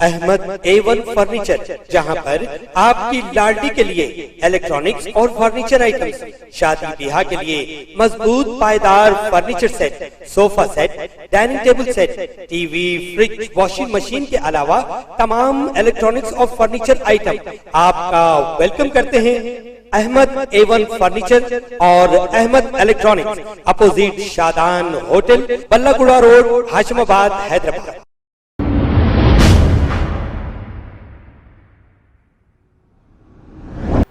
Ahmad A1 furniture, जहां पर आपकी लाडली के लिए इलेक्ट्रॉनिक्स और फर्नीचर आइटम्स, शादी ब्याह के लिए मजबूत पायदार furniture set, sofa set, dining table set, TV, fridge, washing machine के अलावा तमाम इलेक्ट्रॉनिक्स और फर्नीचर आइटम आपका वेलकम करते हैं। अहमद A1 फर्नीचर और Ahmed electronics, opposite Shadan hotel, Ballaguda road, Hashimabad, Hyderabad.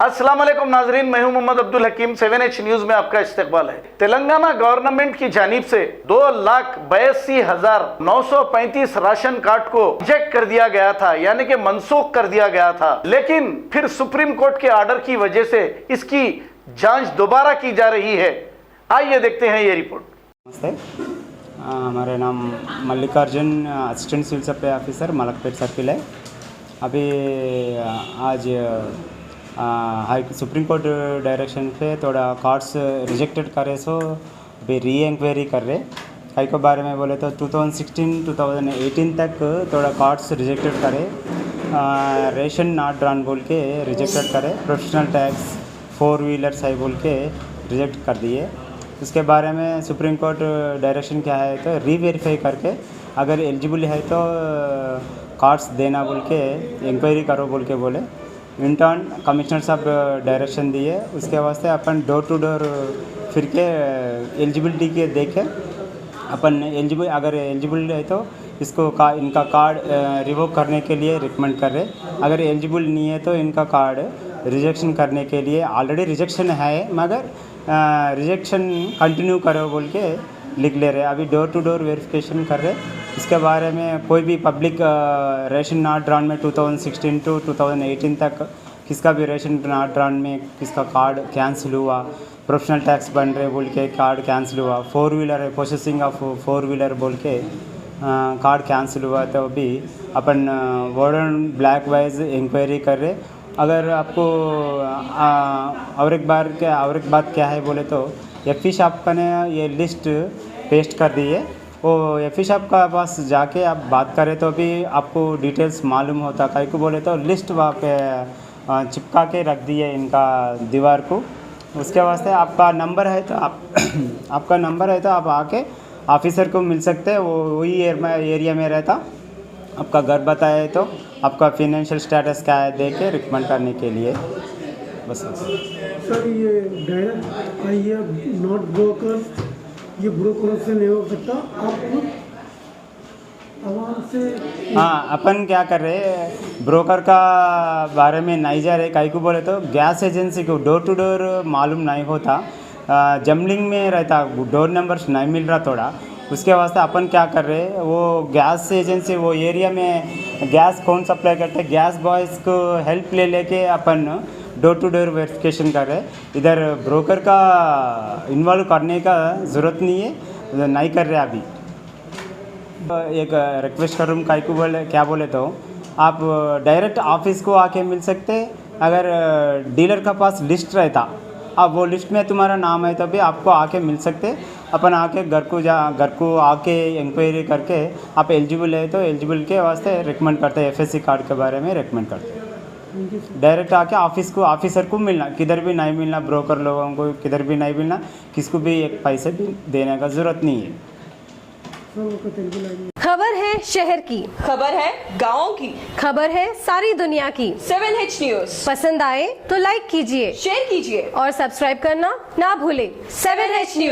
अस्सलाम वालेकुम नाजरीन, मैं हूं मोहम्मद अब्दुल हकीम। 7H न्यूज में आपका इस्तकबाल है। तेलंगाना गवर्नमेंट की जानिब से 2,82,935 राशन कार्ड को रिजेक्ट कर दिया गया था, यानी कि मनसूख कर दिया गया था। लेकिन फिर सुप्रीम कोर्ट के ऑर्डर की वजह से इसकी जांच दोबारा की जा रही है। आइए देखते हैं ये रिपोर्ट। नमस्ते, हमारा नाम Mallikarjun, assistant civil supply officer, Malakpet circle है। अभी आज सुप्रीम कोर्ट डायरेक्शन पे थोड़ा कार्ड्स रिजेक्टेड करे, सो अभी री इंक्वायरी कर रहे। कई के बारे में बोले तो 2016-2018 तक थोड़ा कार्ड्स रिजेक्टेड करे, रेशन नॉट ड्रॉन बोल के रिजेक्टेड करे, प्रोफेशनल टैक्स, 4 व्हीलर्स है बोल के रिजेक्ट कर दिए। उसके बारे में सुप्रीम कोर्ट डायरेक्शन क्या है तो रीवेरीफाई करके अगर एलिजिबल है तो कार्ड्स देना बोल के इंक्वायरी करो बोल के बोले। इंटर्न कमिश्नर साहब डायरेक्शन दिए, उसके वास्ते अपन डोर टू डोर फिर के एलिजिबिलिटी के देखे अपन एलिजिबल, अगर एलिजिबल है तो इसको इनका कार्ड रिवोक करने के लिए रिकमेंड कर रहे। अगर एलिजिबल नहीं है तो इनका कार्ड रिजेक्शन करने के लिए, ऑलरेडी रिजेक्शन है मगर रिजेक्शन कंटिन्यू करो बोल के लिख ले रहे। अभी डोर टू डोर वेरिफिकेशन कर रहे। इसके बारे में कोई भी पब्लिक रेशन नॉट ड्रॉन में 2016 to 2018 तक किसका भी रेशन नॉट ड्रॉन में किसका कार्ड कैंसिल हुआ, प्रोफेशनल टैक्स बन रहे बोल के कार्ड कैंसिल हुआ, 4 व्हीलर है प्रोसेसिंग ऑफ 4 व्हीलर बोल के कार्ड कैंसिल हुआ, तो भी अपन ward and block wise inquiry कर रहे। अगर आपको और एक बात क्या है बोले तो एफ शॉप का ने ये लिस्ट पेस्ट कर दी है। वो एफ शॉप का पास जाके आप बात करें तो भी आपको डिटेल्स मालूम होता। कई को बोले तो लिस्ट वहाँ पे चिपका के रख दी है इनका दीवार को। उसके वास्ते आपका नंबर है तो आप आके ऑफिसर को मिल सकते हैं। वो वही एरिया में रहता। आपका घर बताए तो आपका फाइनेंशियल स्टेटस क्या है दे के रिकमेंड करने के लिए बस। सर ये डायरेक्ट आइए नॉट ब्रोकर, ये ब्रोकर से नहीं हो सकता, आप खुद आवाम से। हाँ, अपन क्या कर रहे हैं, ब्रोकर का बारे में नहीं जा रहे। कई को बोले तो गैस एजेंसी को डोर टू डोर मालूम नहीं होता, जमलिंग में रहता, डोर नंबर्स नहीं मिल रहा थोड़ा। उसके वास्ते अपन क्या कर रहे हैं, वो गैस एजेंसी वो एरिया में गैस कौन सप्लाई करते हैं, गैस बॉयज़ को हेल्प ले लेके अपन डोर टू डोर वेरिफिकेशन कर रहे हैं। इधर ब्रोकर का इन्वॉल्व करने का ज़रूरत नहीं है, नहीं कर रहे अभी। एक रिक्वेस्ट करूँ, काई को क्या बोले तो आप डायरेक्ट ऑफिस को आके मिल सकते। अगर डीलर का पास लिस्ट रहता, अब वो लिस्ट में तुम्हारा नाम है तो भी आपको आके मिल सकते। अपन आके घर को आके इंक्वायरी करके आप एलिजिबल है तो एलिजिबल के वास्ते रिकमेंड करते हैं। FSC कार्ड के बारे में रिकमेंड करते हैं। डायरेक्ट आके ऑफिसर को मिलना, किधर भी नहीं मिलना, ब्रोकर लोगों को किधर भी नहीं मिलना, किसको भी एक पैसे भी देने का ज़रूरत नहीं है। खबर है शहर की, खबर है गाँव की, खबर है सारी दुनिया की। 7H न्यूज पसंद आए तो लाइक कीजिए, शेयर कीजिए और सब्सक्राइब करना ना भूले। 7H news.